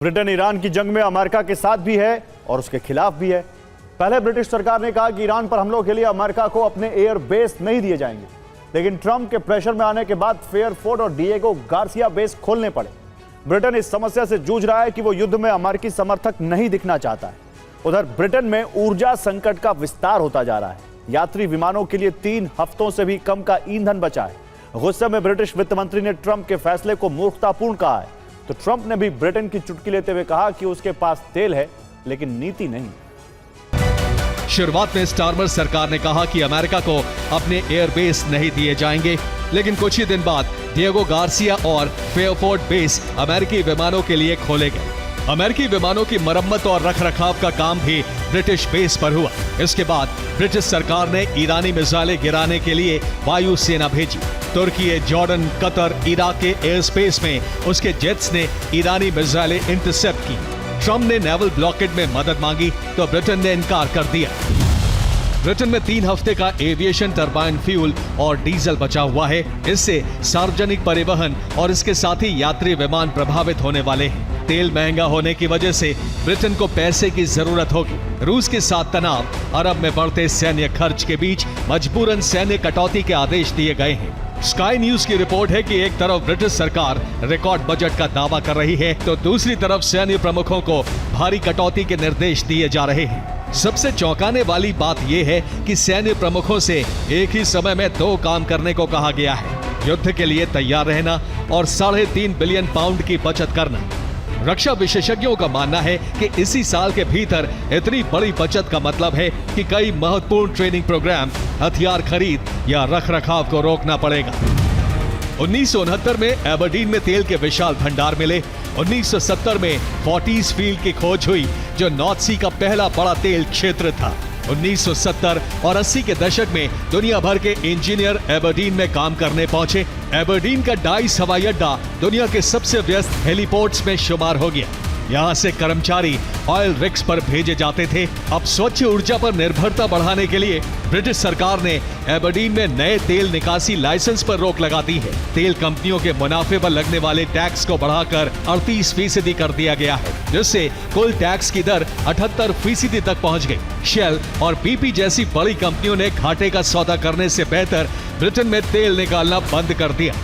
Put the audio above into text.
Britain Iran की जंग में अमेरिका के साथ भी है और उसके खिलाफ भी है। पहले ब्रिटिश सरकार ने कहा कि ईरान पर हमलों के लिए अमेरिका को अपने एयर बेस नहीं दिए जाएंगे, लेकिन ट्रंप के प्रेशर में आने के बाद फेयरफोर्ट और डिएगो गार्सिया बेस खोलने पड़े। ब्रिटेन इस समस्या से जूझ रहा है कि वो युद्ध में अमेरिकी समर्थक नहीं दिखना चाहता है। उधर ब्रिटेन में ऊर्जा संकट का विस्तार होता जा रहा है। यात्री विमानों के लिए 3 हफ्तों से भी कम का ईंधन बचा है। गुस्से में ब्रिटिश वित्त मंत्री ने ट्रंप के फैसले को मूर्खतापूर्ण कहा है। तो ट्रंप ने भी ब्रिटेन की चुटकी लेते हुए कहा कि उसके पास तेल है लेकिन नीति नहीं। शुरुआत में स्टारमर सरकार ने कहा कि अमेरिका को अपने एयरबेस नहीं दिए जाएंगे, लेकिन कुछ ही दिन बाद डिएगो गार्सिया और फेयरफोर्ट बेस अमेरिकी विमानों के लिए खोले गए। अमेरिकी विमानों की मरम्मत और रखरखाव का काम भी ब्रिटिश बेस पर हुआ। इसके बाद ब्रिटिश सरकार ने ईरानी मिसाइलें गिराने के लिए वायु सेना भेजी। तुर्की, जॉर्डन, कतर, इराक के एयर स्पेस में उसके जेट्स ने ईरानी मिसाइलें इंटरसेप्ट की। ट्रंप ने नेवल ब्लॉकेड में मदद मांगी तो ब्रिटेन ने इनकार कर दिया। ब्रिटेन में 3 हफ्ते का एविएशन टरबाइन फ्यूल और डीजल बचा हुआ है। इससे सार्वजनिक परिवहन और इसके साथ ही यात्री विमान प्रभावित होने वाले हैं। तेल महंगा होने की वजह से ब्रिटेन को पैसे की जरूरत होगी। रूस के साथ तनाव, अरब में बढ़ते सैन्य खर्च के बीच मजबूरन सैन्य कटौती के आदेश दिए गए हैं। स्काई न्यूज की रिपोर्ट है कि एक तरफ ब्रिटिश सरकार रिकॉर्ड बजट का दावा कर रही है तो दूसरी तरफ सैन्य प्रमुखों को भारी कटौती के निर्देश दिए जा रहे हैं। सबसे चौंकाने वाली बात यह है कि सैन्य प्रमुखों से एक ही समय में 2 काम करने को कहा गया है: युद्ध के लिए तैयार रहना और 3.5 बिलियन पाउंड की बचत करना। रक्षा विशेषज्ञों का मानना है कि इसी साल के भीतर इतनी बड़ी बचत का मतलब है कि कई महत्वपूर्ण ट्रेनिंग प्रोग्राम, हथियार खरीद या रखरखाव को रोकना पड़ेगा। 1969 में एबरडीन में तेल के विशाल भंडार मिले। 1970 में फोर्टीज फील्ड की खोज हुई जो नॉर्थ सी का पहला बड़ा तेल क्षेत्र था। 1970 और 80 के दशक में दुनिया भर के इंजीनियर एबरडीन में काम करने पहुंचे। एबरडीन का डाइस हवाई अड्डा दुनिया के सबसे व्यस्त हेलीपोर्ट्स में शुमार हो गया। यहाँ से कर्मचारी ऑयल रिग्स पर भेजे जाते थे। अब स्वच्छ ऊर्जा पर निर्भरता बढ़ाने के लिए ब्रिटिश सरकार ने एबरडीन में नए तेल निकासी लाइसेंस पर रोक लगा दी है। तेल कंपनियों के मुनाफे पर लगने वाले टैक्स को बढ़ाकर 38% कर दिया गया है, जिससे कुल टैक्स की दर 78% तक पहुंच गई। शेल और BP जैसी बड़ी कंपनियों ने घाटे का सौदा करने से बेहतर ब्रिटेन में तेल निकालना बंद कर दिया।